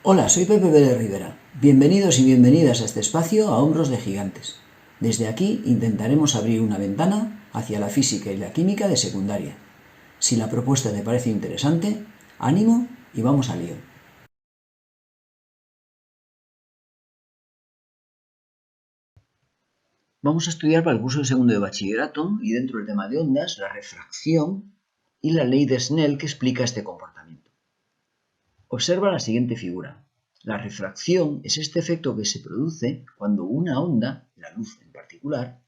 Hola, soy Pepe Pérez Rivera. Bienvenidos y bienvenidas a este espacio a Hombros de Gigantes. Desde aquí intentaremos abrir una ventana hacia la física y la química de secundaria. Si la propuesta te parece interesante, ánimo y vamos al lío. Vamos a estudiar para el curso de segundo de bachillerato y dentro del tema de ondas, la refracción y la ley de Snell que explica este comportamiento. Observa la siguiente figura. La refracción es este efecto que se produce cuando una onda, la luz en particular,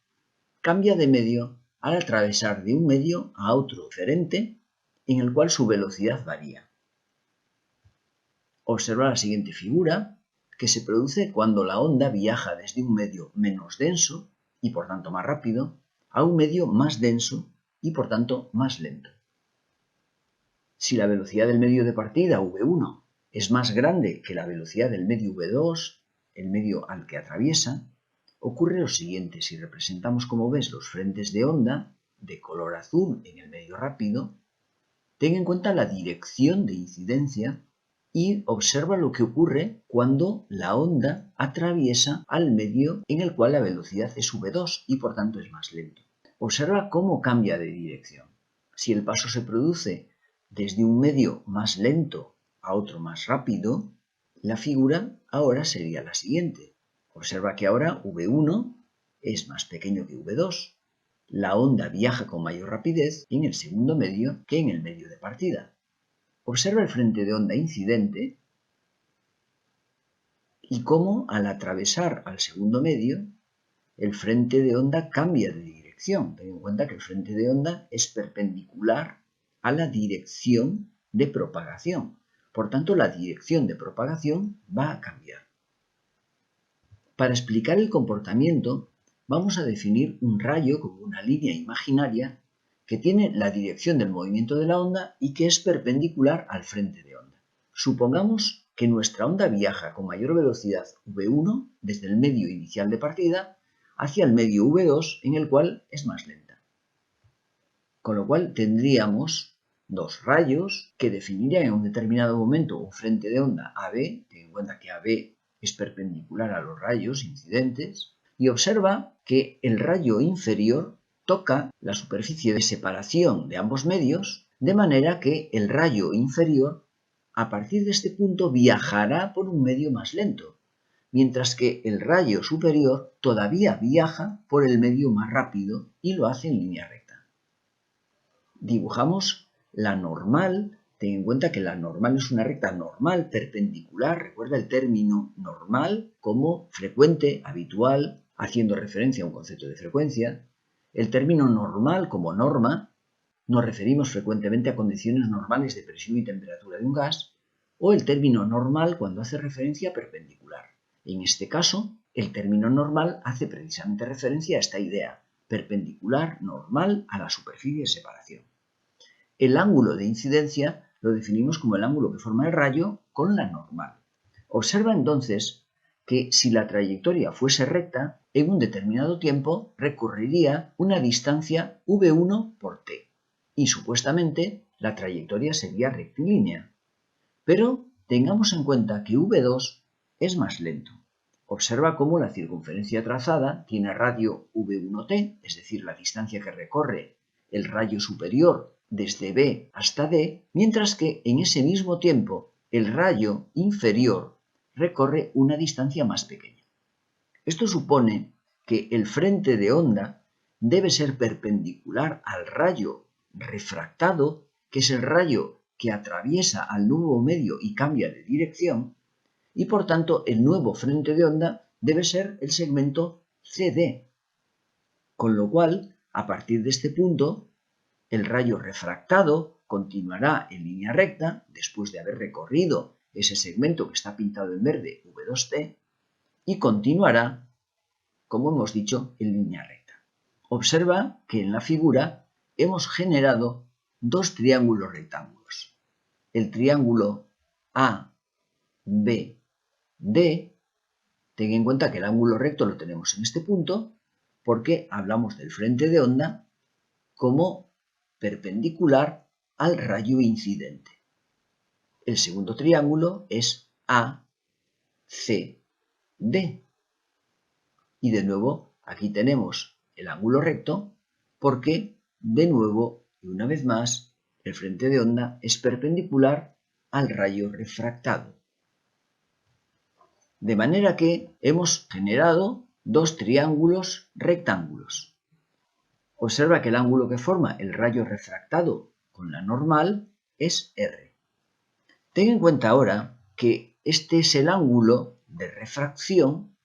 cambia de medio al atravesar de un medio a otro diferente en el cual su velocidad varía. Observa la siguiente figura que se produce cuando la onda viaja desde un medio menos denso y por tanto más rápido a un medio más denso y por tanto más lento. Si la velocidad del medio de partida, v1, es más grande que la velocidad del medio v2, el medio al que atraviesa, ocurre lo siguiente. Si representamos, como ves, los frentes de onda de color azul en el medio rápido, ten en cuenta la dirección de incidencia y observa lo que ocurre cuando la onda atraviesa al medio en el cual la velocidad es v2 y por tanto es más lento. Observa cómo cambia de dirección. Si el paso se produce desde un medio más lento a otro más rápido, la figura ahora sería la siguiente. Observa que ahora v1 es más pequeño que v2. La onda viaja con mayor rapidez en el segundo medio que en el medio de partida. Observa el frente de onda incidente y cómo al atravesar al segundo medio, el frente de onda cambia de dirección. Ten en cuenta que el frente de onda es perpendicular a la dirección de propagación. Por tanto, la dirección de propagación va a cambiar. Para explicar el comportamiento, vamos a definir un rayo como una línea imaginaria que tiene la dirección del movimiento de la onda y que es perpendicular al frente de onda. Supongamos que nuestra onda viaja con mayor velocidad v1 desde el medio inicial de partida hacia el medio v2 en el cual es más lenta. Con lo cual tendríamos dos rayos que definirían en un determinado momento un frente de onda AB, ten en cuenta que AB es perpendicular a los rayos incidentes, y observa que el rayo inferior toca la superficie de separación de ambos medios, de manera que el rayo inferior, a partir de este punto, viajará por un medio más lento, mientras que el rayo superior todavía viaja por el medio más rápido y lo hace en línea recta. Dibujamos la normal. Ten en cuenta que la normal es una recta normal perpendicular. Recuerda el término normal como frecuente, habitual, haciendo referencia a un concepto de frecuencia. El término normal como norma. Nos referimos frecuentemente a condiciones normales de presión y temperatura de un gas. O el término normal cuando hace referencia a perpendicular. En este caso, el término normal hace precisamente referencia a esta idea, perpendicular normal a la superficie de separación. El ángulo de incidencia lo definimos como el ángulo que forma el rayo con la normal. Observa entonces que si la trayectoria fuese recta, en un determinado tiempo recorrería una distancia v1 por t y supuestamente la trayectoria sería rectilínea. Pero tengamos en cuenta que v2 es más lento. Observa cómo la circunferencia trazada tiene radio v1t, es decir, la distancia que recorre el rayo superior desde B hasta D, mientras que en ese mismo tiempo el rayo inferior recorre una distancia más pequeña. Esto supone que el frente de onda debe ser perpendicular al rayo refractado, que es el rayo que atraviesa al nuevo medio y cambia de dirección, y por tanto el nuevo frente de onda debe ser el segmento CD. Con lo cual, a partir de este punto, el rayo refractado continuará en línea recta después de haber recorrido ese segmento que está pintado en verde, V2T, y continuará, como hemos dicho, en línea recta. Observa que en la figura hemos generado dos triángulos rectángulos. El triángulo ABD, ten en cuenta que el ángulo recto lo tenemos en este punto porque hablamos del frente de onda como perpendicular al rayo incidente. El segundo triángulo es A, C, D. Y de nuevo, aquí tenemos el ángulo recto porque, de nuevo y una vez más, el frente de onda es perpendicular al rayo refractado. De manera que hemos generado dos triángulos rectángulos. Observa que el ángulo que forma el rayo refractado con la normal es R. Ten en cuenta ahora que este es el ángulo de refracción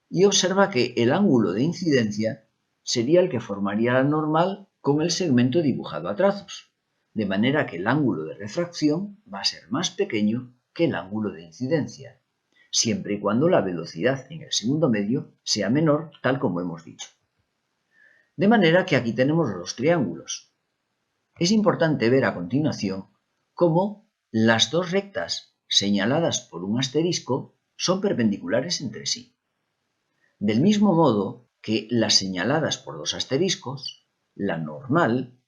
y observa que el ángulo de incidencia sería el que formaría la normal con el segmento dibujado a trazos, de manera que el ángulo de refracción va a ser más pequeño que el ángulo de incidencia, siempre y cuando la velocidad en el segundo medio sea menor, tal como hemos dicho. De manera que aquí tenemos los triángulos. Es importante ver a continuación cómo las dos rectas señaladas por un asterisco son perpendiculares entre sí. Del mismo modo que las señaladas por dos asteriscos, la normal,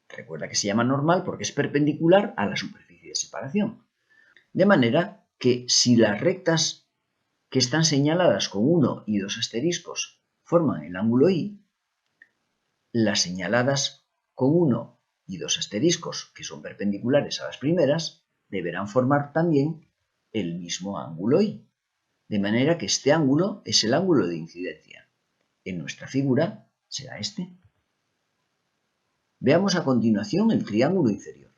recuerda que se llama normal porque es perpendicular a la superficie de separación. De manera que si las rectas que están señaladas con uno y dos asteriscos forman el ángulo I, las señaladas con uno y dos asteriscos que son perpendiculares a las primeras deberán formar también el mismo ángulo I. De manera que este ángulo es el ángulo de incidencia. En nuestra figura será este. Veamos a continuación el triángulo inferior.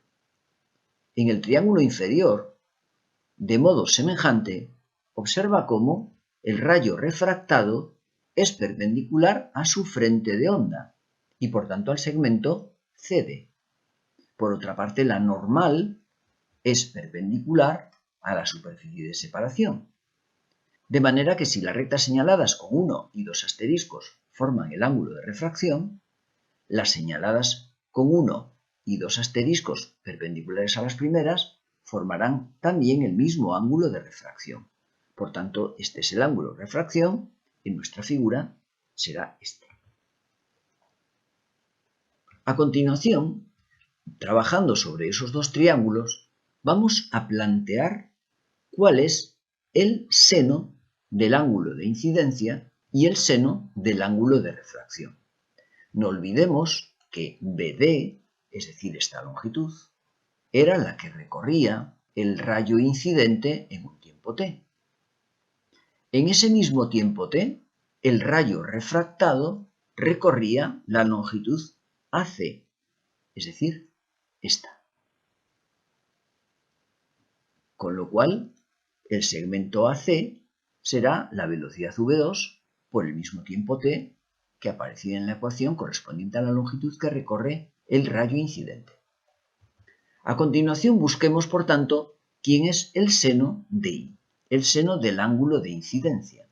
En el triángulo inferior, de modo semejante, observa cómo el rayo refractado es perpendicular a su frente de onda y por tanto al segmento CD. Por otra parte, la normal es perpendicular a la superficie de separación. De manera que si las rectas señaladas con uno y dos asteriscos forman el ángulo de refracción, las señaladas con uno y dos asteriscos perpendiculares a las primeras formarán también el mismo ángulo de refracción. Por tanto, este es el ángulo de refracción. En nuestra figura será este. A continuación, trabajando sobre esos dos triángulos, vamos a plantear cuál es el seno del ángulo de incidencia y el seno del ángulo de refracción. No olvidemos que BD, es decir, esta longitud, era la que recorría el rayo incidente en un tiempo t. En ese mismo tiempo t, el rayo refractado recorría la longitud AC, es decir, esta. Con lo cual, el segmento AC será la velocidad v2 por el mismo tiempo t que aparecía en la ecuación correspondiente a la longitud que recorre el rayo incidente. A continuación busquemos, por tanto, quién es el seno de I, el seno del ángulo de incidencia.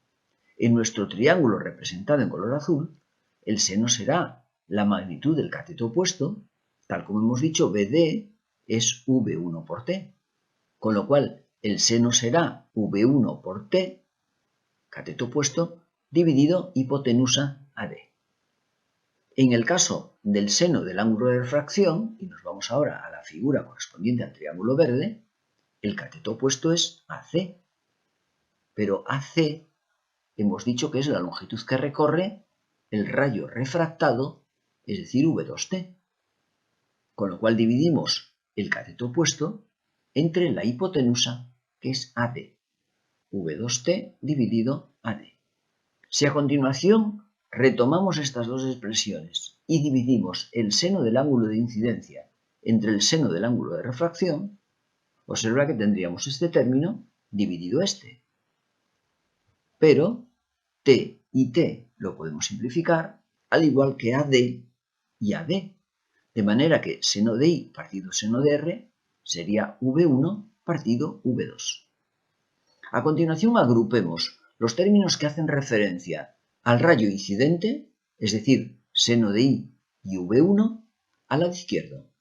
En nuestro triángulo representado en color azul, el seno será la magnitud del cateto opuesto, tal como hemos dicho, BD es V1 por T, con lo cual el seno será V1 por T, cateto opuesto, dividido hipotenusa AD. En el caso del seno del ángulo de refracción, y nos vamos ahora a la figura correspondiente al triángulo verde, el cateto opuesto es AC. Pero AC hemos dicho que es la longitud que recorre el rayo refractado, es decir, V2T. Con lo cual dividimos el cateto opuesto entre la hipotenusa, que es AD. V2T dividido AD. Si a continuación retomamos estas dos expresiones y dividimos el seno del ángulo de incidencia entre el seno del ángulo de refracción, observa que tendríamos este término dividido este. Pero T y T lo podemos simplificar, al igual que AD y AD. De manera que seno de I partido seno de R sería V1 partido V2. A continuación agrupemos los términos que hacen referencia al rayo incidente, es decir, seno de I y V1, al lado izquierdo,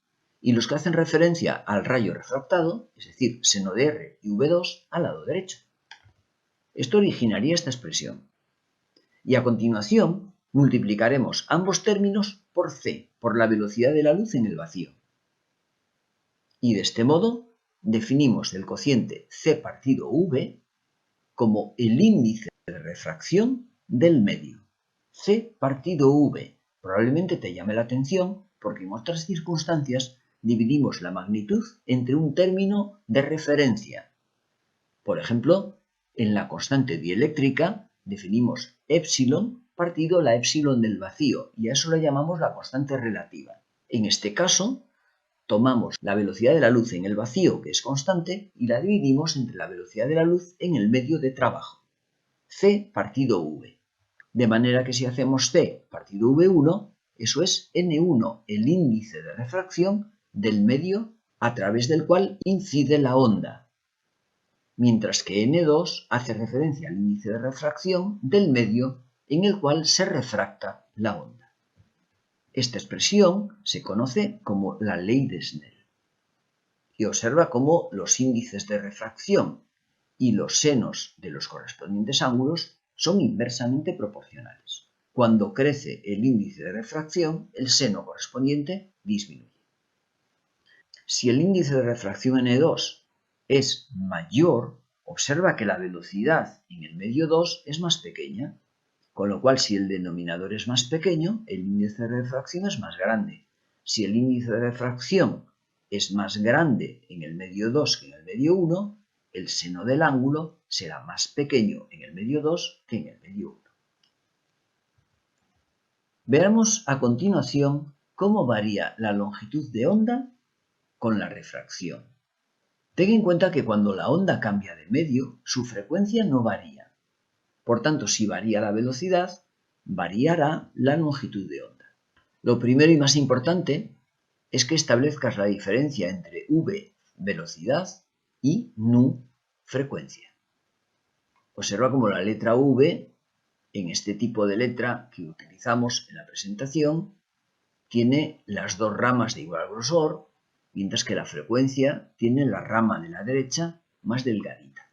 y los que hacen referencia al rayo refractado, es decir, seno de R y V2, al lado derecho. Esto originaría esta expresión. Y a continuación multiplicaremos ambos términos por C, por la velocidad de la luz en el vacío. Y de este modo definimos el cociente C partido V como el índice de refracción del medio. C partido V. Probablemente te llame la atención porque en otras circunstancias dividimos la magnitud entre un término de referencia. Por ejemplo, en la constante dieléctrica definimos epsilon partido la epsilon del vacío y a eso le llamamos la constante relativa. En este caso, tomamos la velocidad de la luz en el vacío, que es constante, y la dividimos entre la velocidad de la luz en el medio de trabajo. C partido V. De manera que si hacemos C partido V1, eso es N1, el índice de refracción del medio a través del cual incide la onda, mientras que N2 hace referencia al índice de refracción del medio en el cual se refracta la onda. Esta expresión se conoce como la ley de Snell y observa cómo los índices de refracción y los senos de los correspondientes ángulos son inversamente proporcionales. Cuando crece el índice de refracción, el seno correspondiente disminuye. Si el índice de refracción N2 es mayor, observa que la velocidad en el medio 2 es más pequeña, con lo cual si el denominador es más pequeño, el índice de refracción es más grande. Si el índice de refracción es más grande en el medio 2 que en el medio 1, el seno del ángulo será más pequeño en el medio 2 que en el medio 1. Veamos a continuación cómo varía la longitud de onda con la refracción. Ten en cuenta que cuando la onda cambia de medio, su frecuencia no varía. Por tanto, si varía la velocidad, variará la longitud de onda. Lo primero y más importante es que establezcas la diferencia entre v, velocidad, y nu, frecuencia. Observa cómo la letra v, en este tipo de letra que utilizamos en la presentación, tiene las dos ramas de igual grosor, mientras que la frecuencia tiene la rama de la derecha más delgadita.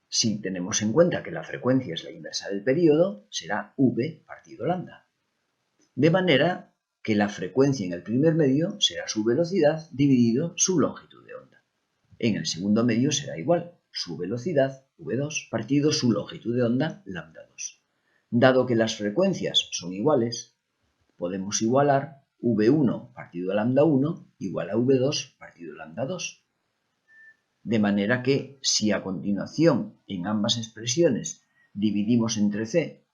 Si tenemos en cuenta que la frecuencia es la inversa del período, será v partido lambda. De manera que la frecuencia en el primer medio será su velocidad dividido su longitud de onda. En el segundo medio será igual, su velocidad, v2, partido su longitud de onda, lambda 2. Dado que las frecuencias son iguales, podemos igualar v1 partido lambda 1 igual a v2 partido lambda 2. De manera que si a continuación en ambas expresiones dividimos entre c,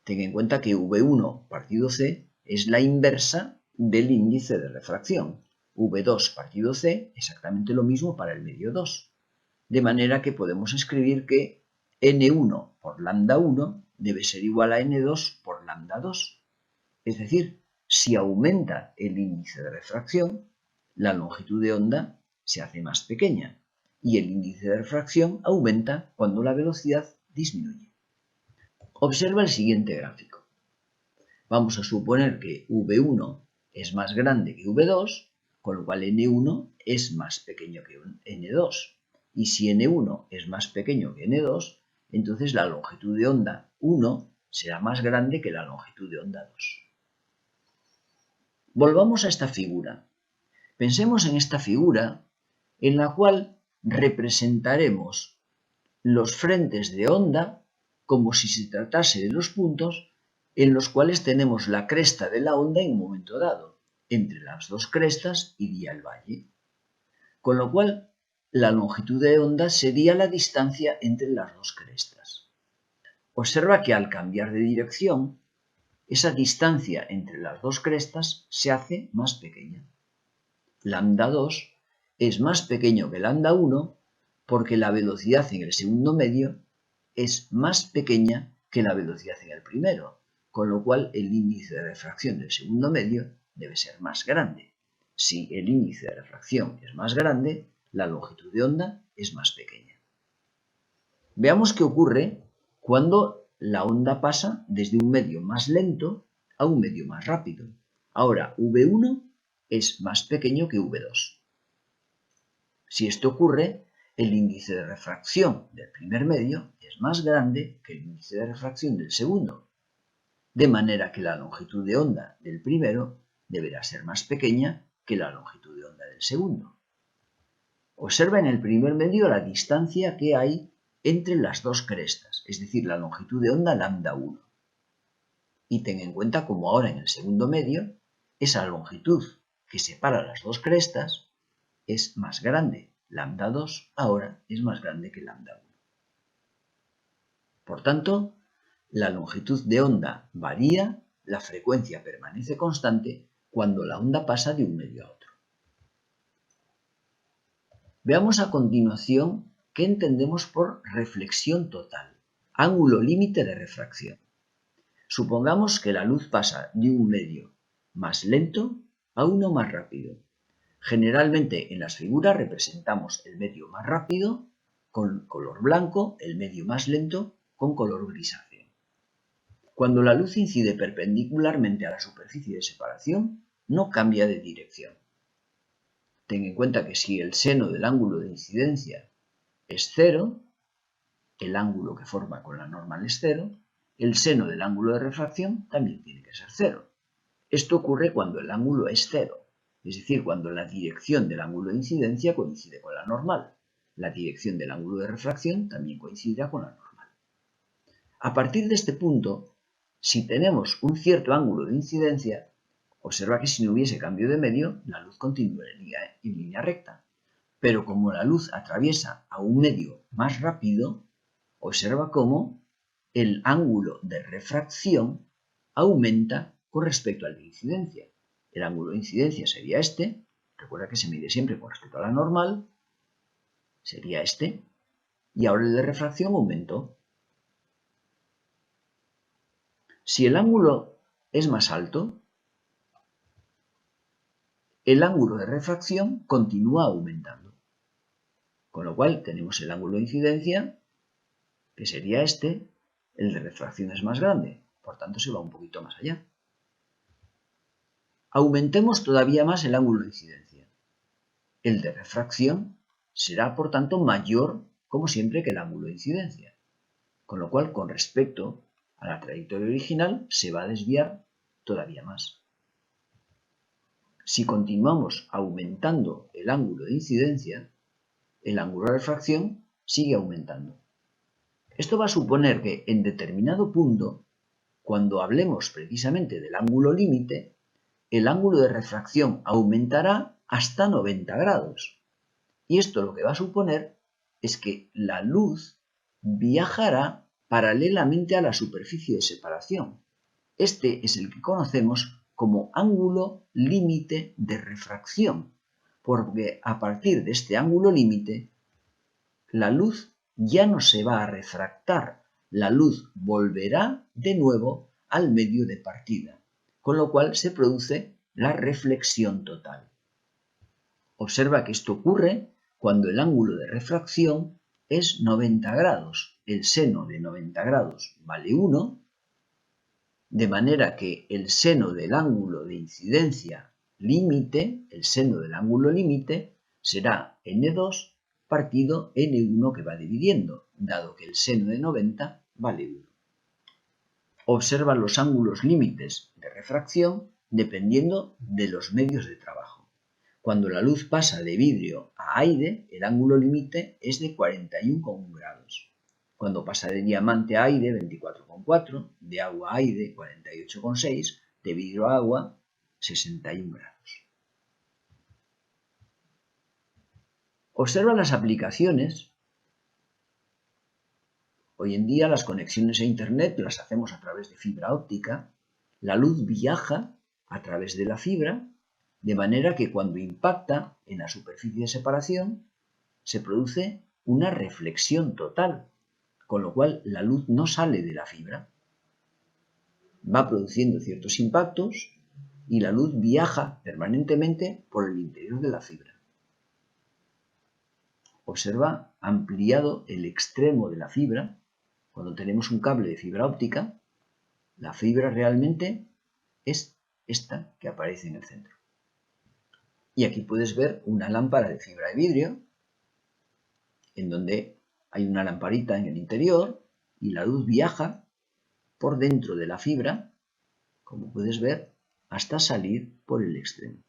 ten en cuenta que v1 partido c es la inversa del índice de refracción. v2 partido c exactamente lo mismo para el medio 2. De manera que podemos escribir que n1 por lambda 1 debe ser igual a n2 por lambda 2. Es decir, si aumenta el índice de refracción, la longitud de onda se hace más pequeña y el índice de refracción aumenta cuando la velocidad disminuye. Observa el siguiente gráfico. Vamos a suponer que V1 es más grande que V2, con lo cual N1 es más pequeño que N2. Y si N1 es más pequeño que N2, entonces la longitud de onda 1 será más grande que la longitud de onda 2. Volvamos a esta figura. Pensemos en esta figura en la cual representaremos los frentes de onda como si se tratase de los puntos en los cuales tenemos la cresta de la onda en un momento dado. Entre las dos crestas iría el valle. Con lo cual, la longitud de onda sería la distancia entre las dos crestas. Observa que al cambiar de dirección, esa distancia entre las dos crestas se hace más pequeña. Lambda 2 es más pequeño que lambda 1 porque la velocidad en el segundo medio es más pequeña que la velocidad en el primero, con lo cual el índice de refracción del segundo medio debe ser más grande. Si el índice de refracción es más grande, la longitud de onda es más pequeña. Veamos qué ocurre cuando la onda pasa desde un medio más lento a un medio más rápido. Ahora V1 es más pequeño que V2. Si esto ocurre, el índice de refracción del primer medio es más grande que el índice de refracción del segundo, de manera que la longitud de onda del primero deberá ser más pequeña que la longitud de onda del segundo. Observa en el primer medio la distancia que hay entre las dos crestas, es decir, la longitud de onda lambda1. Y ten en cuenta como ahora en el segundo medio, esa longitud que separa las dos crestas es más grande. Lambda2 ahora es más grande que lambda1. Por tanto, la longitud de onda varía, la frecuencia permanece constante cuando la onda pasa de un medio a otro. Veamos a continuación qué entendemos por reflexión total, ángulo límite de refracción. Supongamos que la luz pasa de un medio más lento a uno más rápido. Generalmente en las figuras representamos el medio más rápido con color blanco, el medio más lento con color grisáceo. Cuando la luz incide perpendicularmente a la superficie de separación, no cambia de dirección. Ten en cuenta que si el seno del ángulo de incidencia es 0, el ángulo que forma con la normal es 0, el seno del ángulo de refracción también tiene que ser 0. Esto ocurre cuando el ángulo es 0, es decir, cuando la dirección del ángulo de incidencia coincide con la normal. La dirección del ángulo de refracción también coincidirá con la normal. A partir de este punto, si tenemos un cierto ángulo de incidencia, observa que si no hubiese cambio de medio, la luz continúa en línea recta. Pero como la luz atraviesa a un medio más rápido, observa cómo el ángulo de refracción aumenta con respecto al de incidencia. El ángulo de incidencia sería este, recuerda que se mide siempre con respecto a la normal, sería este, y ahora el de refracción aumentó. Si el ángulo es más alto, el ángulo de refracción continúa aumentando. Con lo cual tenemos el ángulo de incidencia, que sería este, el de refracción es más grande, por tanto se va un poquito más allá. Aumentemos todavía más el ángulo de incidencia. El de refracción será, por tanto, mayor, como siempre, que el ángulo de incidencia. Con lo cual, con respecto a la trayectoria original, se va a desviar todavía más. Si continuamos aumentando el ángulo de incidencia, el ángulo de refracción sigue aumentando. Esto va a suponer que en determinado punto, cuando hablemos precisamente del ángulo límite, el ángulo de refracción aumentará hasta 90 grados. Y esto lo que va a suponer es que la luz viajará paralelamente a la superficie de separación. Este es el que conocemos como ángulo límite de refracción, porque a partir de este ángulo límite, la luz ya no se va a refractar, la luz volverá de nuevo al medio de partida, con lo cual se produce la reflexión total. Observa que esto ocurre cuando el ángulo de refracción es 90 grados. El seno de 90 grados vale 1, de manera que el seno del ángulo de incidencia límite, el seno del ángulo límite, será n2 partido n1 que va dividiendo, dado que el seno de 90 vale 1. Observa los ángulos límites de refracción dependiendo de los medios de trabajo. Cuando la luz pasa de vidrio a aire, el ángulo límite es de 41,1 grados. Cuando pasa de diamante a aire, 24,4, de agua a aire, 48,6, de vidrio a agua, 61 grados. Observa las aplicaciones. Hoy en día las conexiones a Internet las hacemos a través de fibra óptica. La luz viaja a través de la fibra, de manera que cuando impacta en la superficie de separación, se produce una reflexión total, con lo cual la luz no sale de la fibra. Va produciendo ciertos impactos y la luz viaja permanentemente por el interior de la fibra. Observa ampliado el extremo de la fibra. Cuando tenemos un cable de fibra óptica, la fibra realmente es esta que aparece en el centro. Y aquí puedes ver una lámpara de fibra de vidrio, en donde hay una lamparita en el interior y la luz viaja por dentro de la fibra, como puedes ver, hasta salir por el extremo.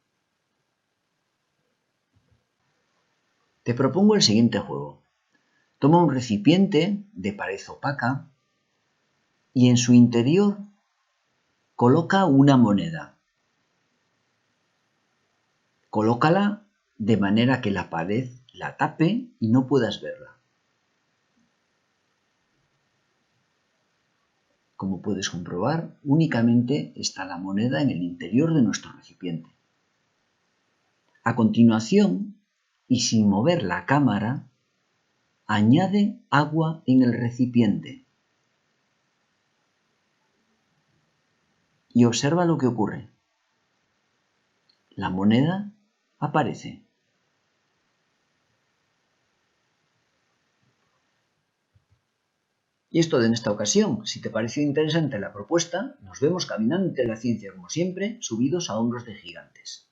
Te propongo el siguiente juego. Toma un recipiente de pared opaca y en su interior coloca una moneda. Colócala de manera que la pared la tape y no puedas verla. Como puedes comprobar, únicamente está la moneda en el interior de nuestro recipiente. A continuación, y sin mover la cámara, añade agua en el recipiente y observa lo que ocurre. La moneda aparece. Y es todo en esta ocasión. Si te pareció interesante la propuesta, nos vemos caminando entre la ciencia como siempre, subidos a hombros de gigantes.